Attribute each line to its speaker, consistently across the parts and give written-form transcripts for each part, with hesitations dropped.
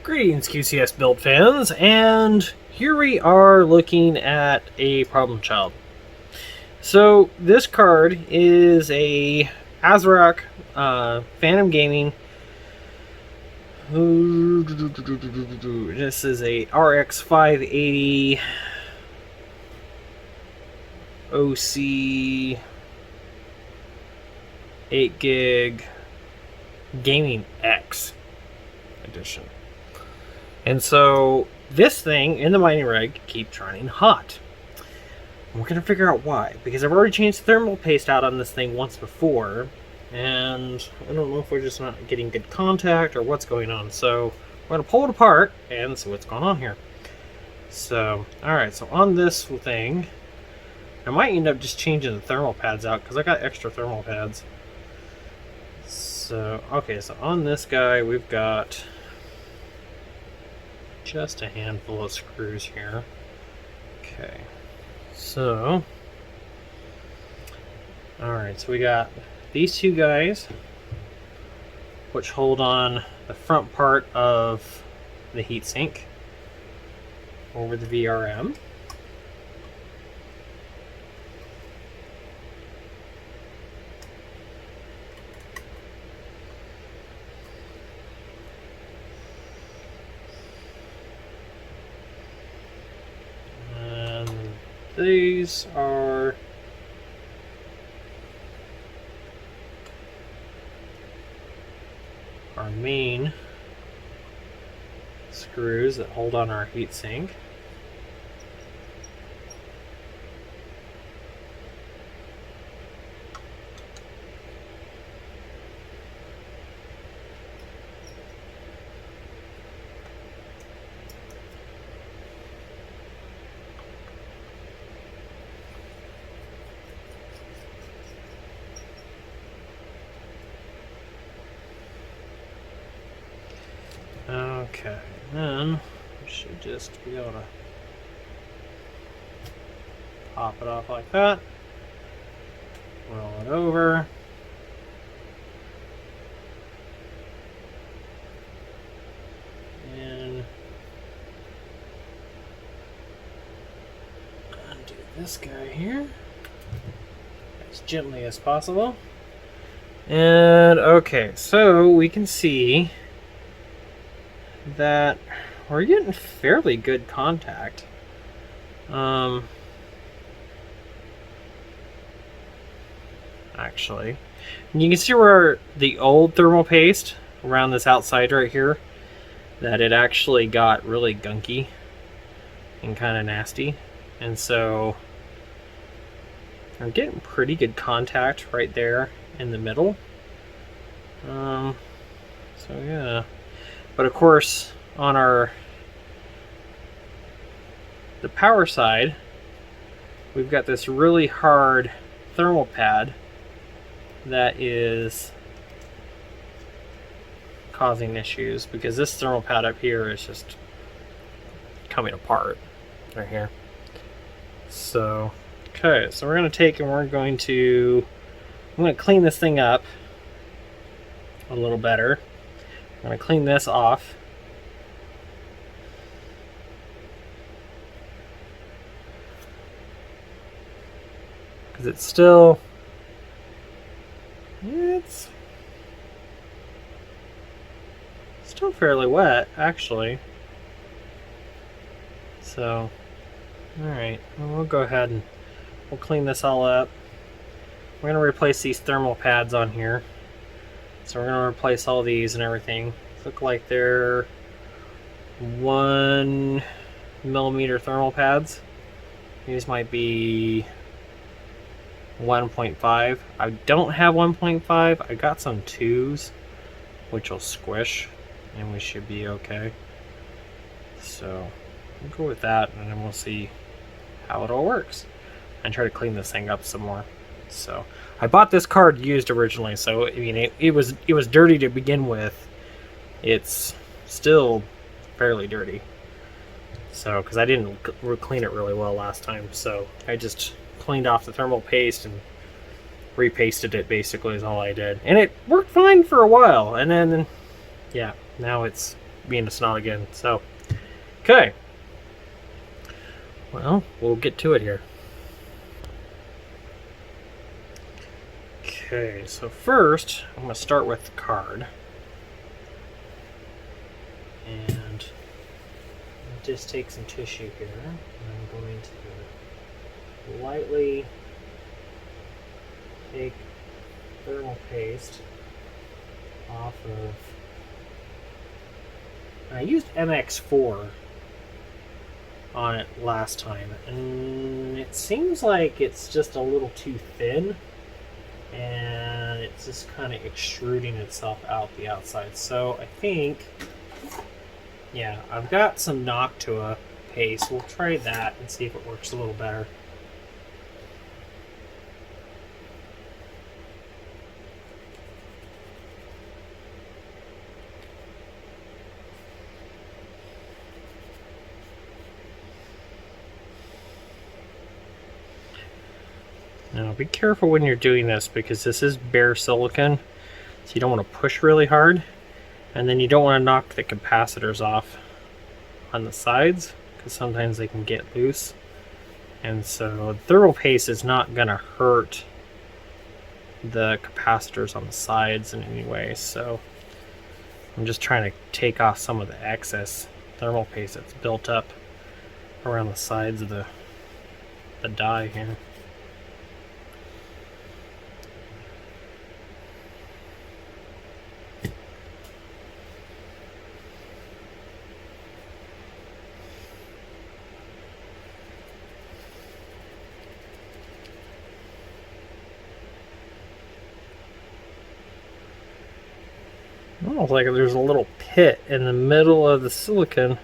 Speaker 1: Greetings, QCS build fans, and here we are looking at a problem child. So this card is a AsRock Phantom Gaming. This is a RX580 OC 8 gig Gaming X edition. And so this thing in the mining rig keeps running hot. And we're going to figure out why. Because I've already changed thermal paste out on this thing once before. And I don't know if we're just not getting good contact or what's going on. So we're going to pull it apart and see what's going on here. So, alright, so on this thing, I might end up just changing the thermal pads out because I got extra thermal pads. So, okay, so on this guy we've got just a handful of screws here. Okay, so alright, so we got these two guys which hold on the front part of the heatsink over the VRM. These are our main screws that hold on our heatsink. Okay, then we should just be able to pop it off like that, roll it over, and undo this guy here as gently as possible. And okay, so we can see that we're getting fairly good contact. Actually, and you can see where the old thermal paste around this outside right here, that it actually got really gunky and kind of nasty, and so I'm getting pretty good contact right there in the middle. So yeah. But of course, on the power side, we've got this really hard thermal pad that is causing issues because this thermal pad up here is just coming apart right here. So, okay, so we're going to take and I'm going to clean this thing up a little better. I'm going to clean this off. Because it's still fairly wet, actually. So, alright, we'll go ahead and we'll clean this all up. We're going to replace these thermal pads on here. So we're going to replace all these and everything. Look like they're 1 millimeter thermal pads. These might be 1.5. I don't have 1.5. I got some 2s, which will squish, and we should be okay. So we'll go with that, and then we'll see how it all works. And try to clean this thing up some more. So I bought this card used originally, so I mean it was dirty to begin with. It's still fairly dirty. So because I didn't clean it really well last time, so I just cleaned off the thermal paste and repasted it. Basically is all I did, and it worked fine for a while. And then yeah, now it's being a snot again. So, okay. Well, we'll get to it here. Okay, so first, I'm going to start with the card. And just take some tissue here. And I'm going to lightly take thermal paste off of... I used MX4 on it last time, and it seems like it's just a little too thin, and it's just kind of extruding itself out the outside. So I think, yeah, I've got some Noctua paste. We'll try that and see if it works a little better. Now be careful when you're doing this, because this is bare silicone, so you don't want to push really hard, and then you don't want to knock the capacitors off on the sides, because sometimes they can get loose. And so thermal paste is not going to hurt the capacitors on the sides in any way, so I'm just trying to take off some of the excess thermal paste that's built up around the sides of the die here. Almost like there's a little pit in the middle of the silicone.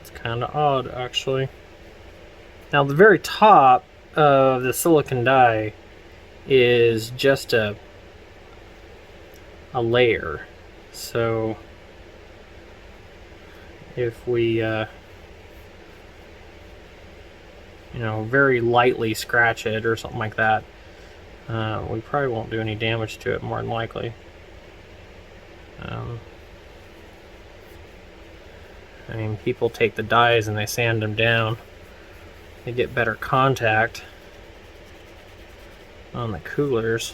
Speaker 1: It's kind of odd, actually. Now, the very top of the silicone die is just a layer. So, if we, you know, very lightly scratch it or something like that, we probably won't do any damage to it, more than likely. I mean, people take the dies and they sand them down. They get better contact on the coolers.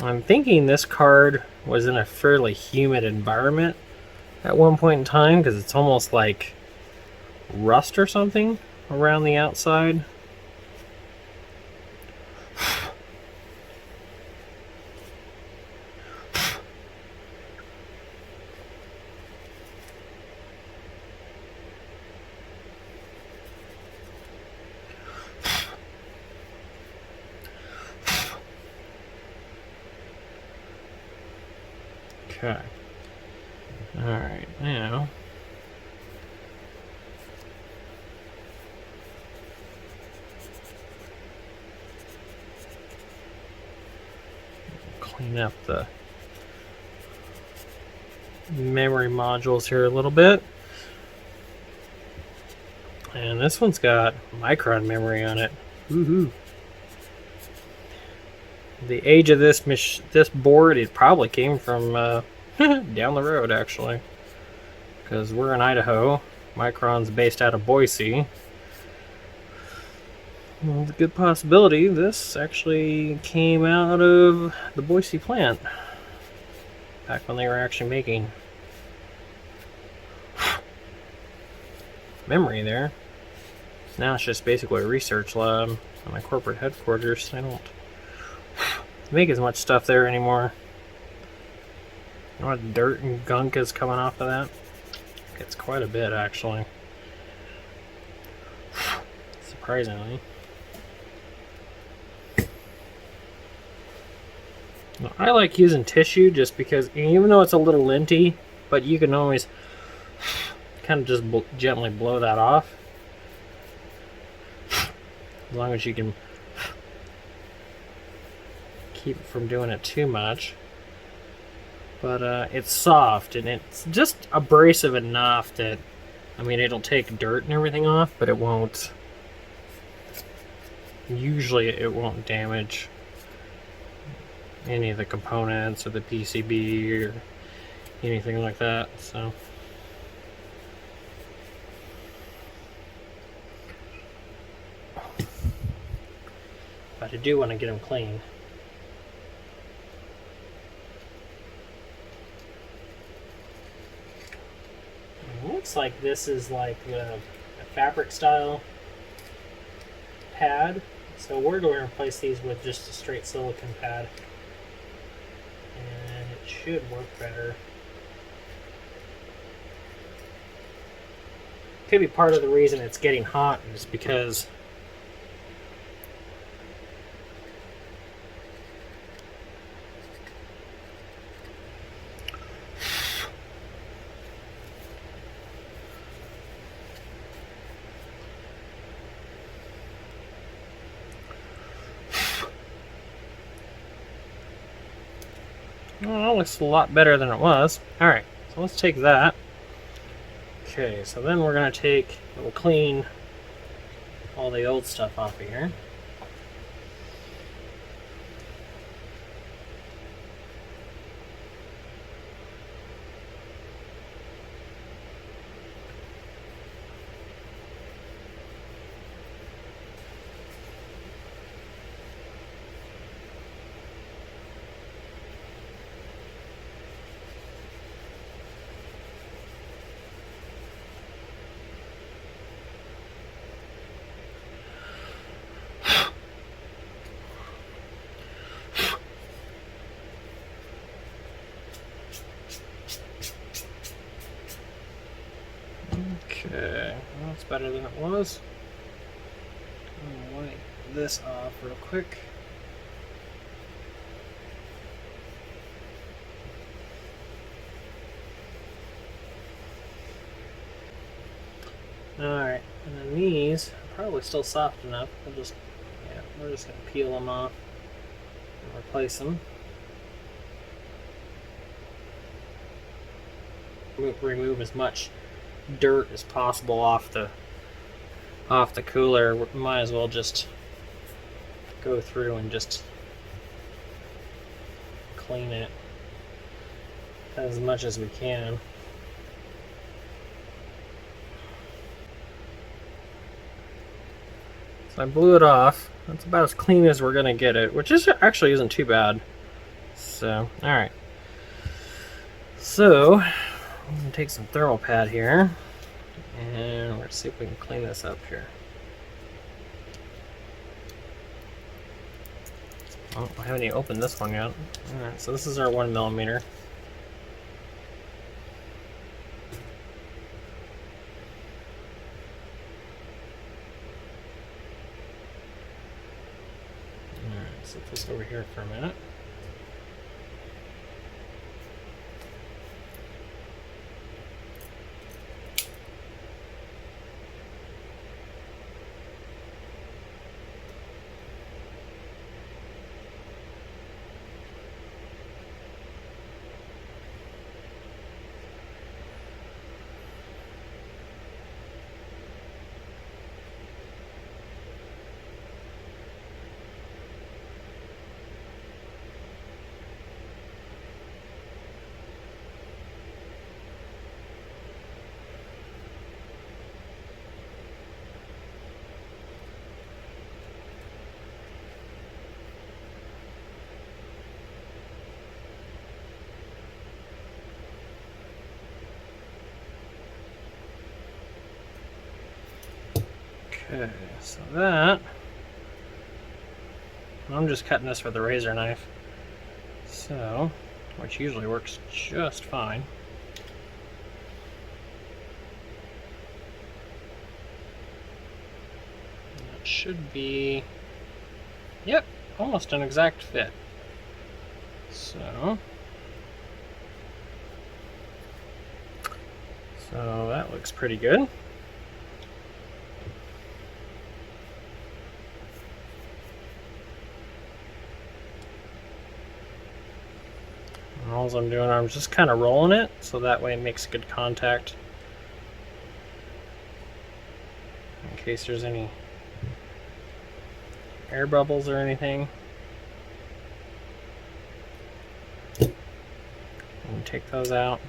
Speaker 1: I'm thinking this card was in a fairly humid environment at one point in time, because it's almost like rust or something around the outside. Okay. Alright, now clean up the memory modules here a little bit. And this one's got micron memory on it. Woohoo! The age of this board, it probably came from down the road, actually, because we're in Idaho. Micron's based out of Boise. Well, it's a good possibility this actually came out of the Boise plant back when they were actually making memory there. Now it's just basically a research lab on my corporate headquarters. I don't make as much stuff there anymore. You know what dirt and gunk is coming off of that? It's quite a bit, actually. Surprisingly. Now, I like using tissue just because, even though it's a little linty, but you can always kind of just gently blow that off. As long as you can keep it from doing it too much. But it's soft, and it's just abrasive enough that I mean, it'll take dirt and everything off, but it won't. Usually it won't damage any of the components or the PCB or anything like that, so. But I do want to get them clean. It looks like this is like a fabric style pad, so we're going to replace these with just a straight silicone pad, and it should work better. Could be part of the reason it's getting hot is because well, it looks a lot better than it was. Alright, so let's take that. Okay, so then we're going to take, we'll clean all the old stuff off of here. Okay, well, that's better than it was. I'm gonna wipe this off real quick. Alright, and then these are probably still soft enough. We're just gonna peel them off and replace them. Remove as much dirt as possible off the cooler. We might as well just go through and just clean it as much as we can. So I blew it off. That's about as clean as we're gonna get it, which is actually isn't too bad. So, all right. So I'm gonna take some thermal pad here, and we're gonna see if we can clean this up here. Oh, I haven't even opened this one yet. All right, so this is our 1mm. Set this over here for a minute. Okay, so that, I'm just cutting this with a razor knife, so, which usually works just fine. That should be, yep, almost an exact fit. So that looks pretty good. All I'm doing, I'm just kind of rolling it, so that way it makes good contact. in case there's any air bubbles or anything. And take those out.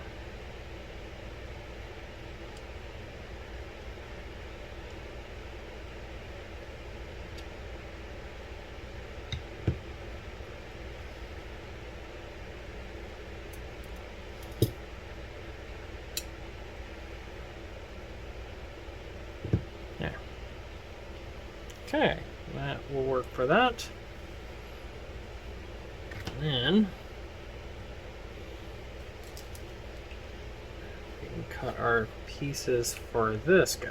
Speaker 1: Okay, that will work for that. And then we can cut our pieces for this guy.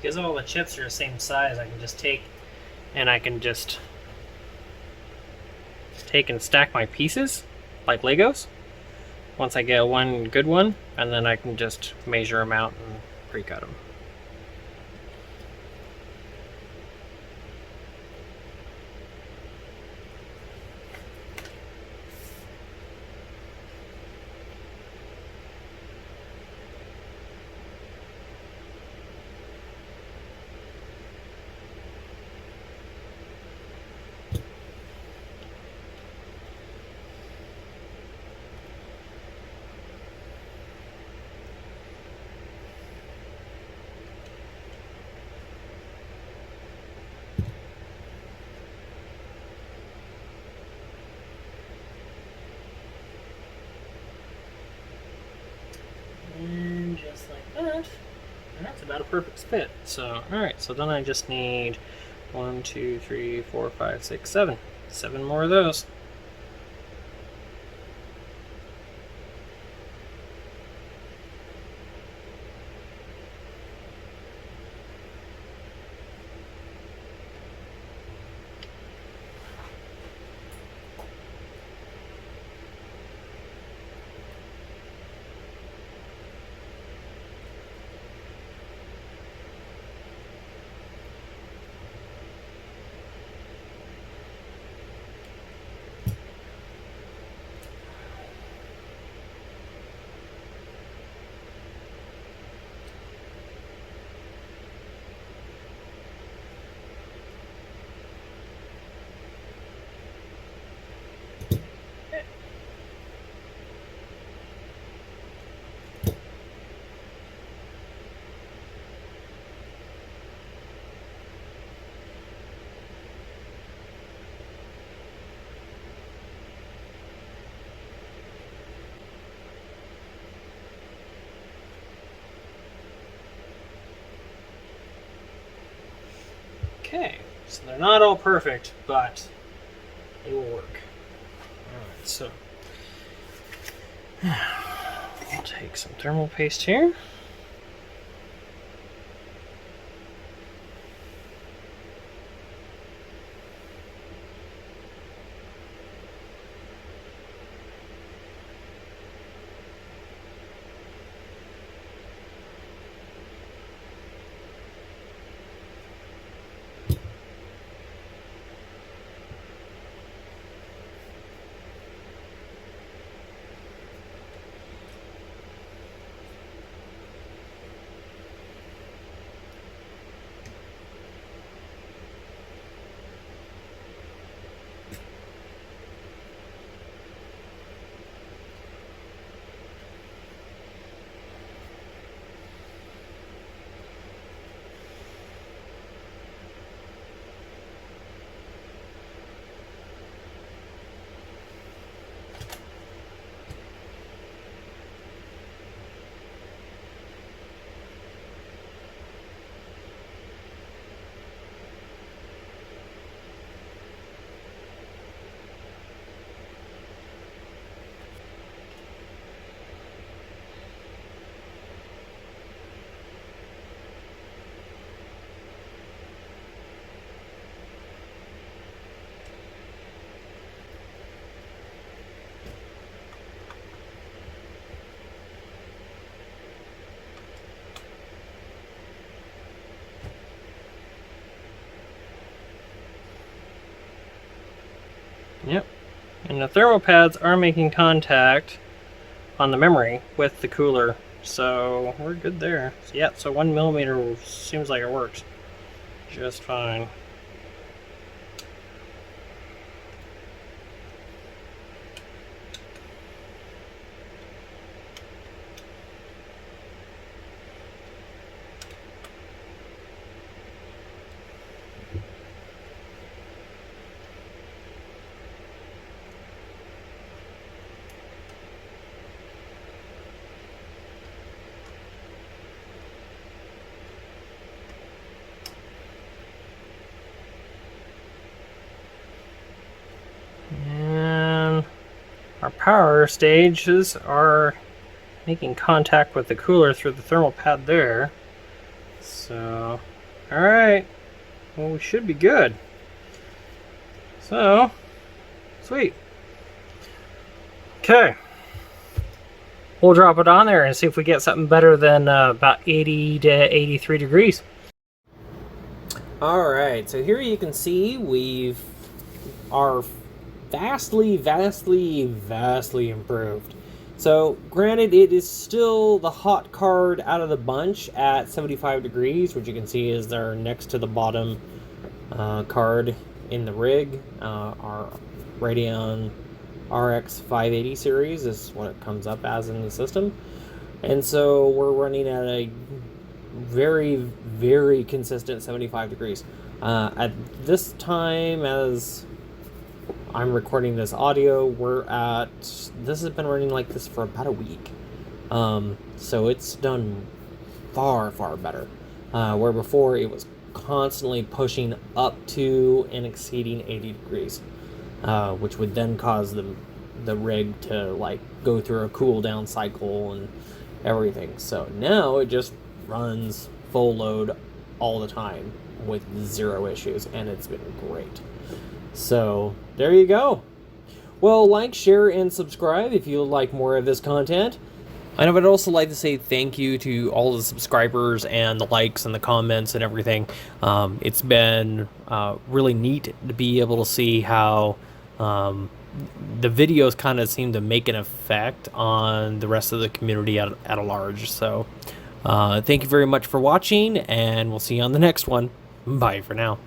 Speaker 1: Because all the chips are the same size, I can just take and stack my pieces like Legos once I get one good one, and then I can just measure them out and pre-cut them. And just like that, and that's about a perfect fit. So, alright, so then I just need 1, 2, 3, 4, 5, 6, 7. 7 more of those. Okay, so they're not all perfect, but they will work. Alright, so I'll take some thermal paste here. And the thermal pads are making contact on the memory with the cooler, so we're good there. So yeah, so 1 millimeter seems like it works just fine. And our power stages are making contact with the cooler through the thermal pad there. So, alright. Well, we should be good. So, sweet. Okay. We'll drop it on there and see if we get something better than about 80 to 83 degrees. Alright, so here you can see are vastly improved. So granted, it is still the hot card out of the bunch at 75 degrees, which you can see is there next to the bottom card in the rig. Our Radeon RX580 series is what it comes up as in the system. And so we're running at a very consistent 75 degrees. At this time, as I'm recording this audio, this has been running like this for about a week. So it's done far better. Where before it was constantly pushing up to and exceeding 80 degrees, which would then cause the rig to like go through a cool down cycle and everything. So now it just runs full load all the time with zero issues, and it's been great. So there you go. Well, like, share, and subscribe if you would like more of this content. And I would also like to say thank you to all the subscribers and the likes and the comments and everything. It's been really neat to be able to see how the videos kind of seem to make an effect on the rest of the community at a large. So thank you very much for watching, and we'll see you on the next one. Bye for now.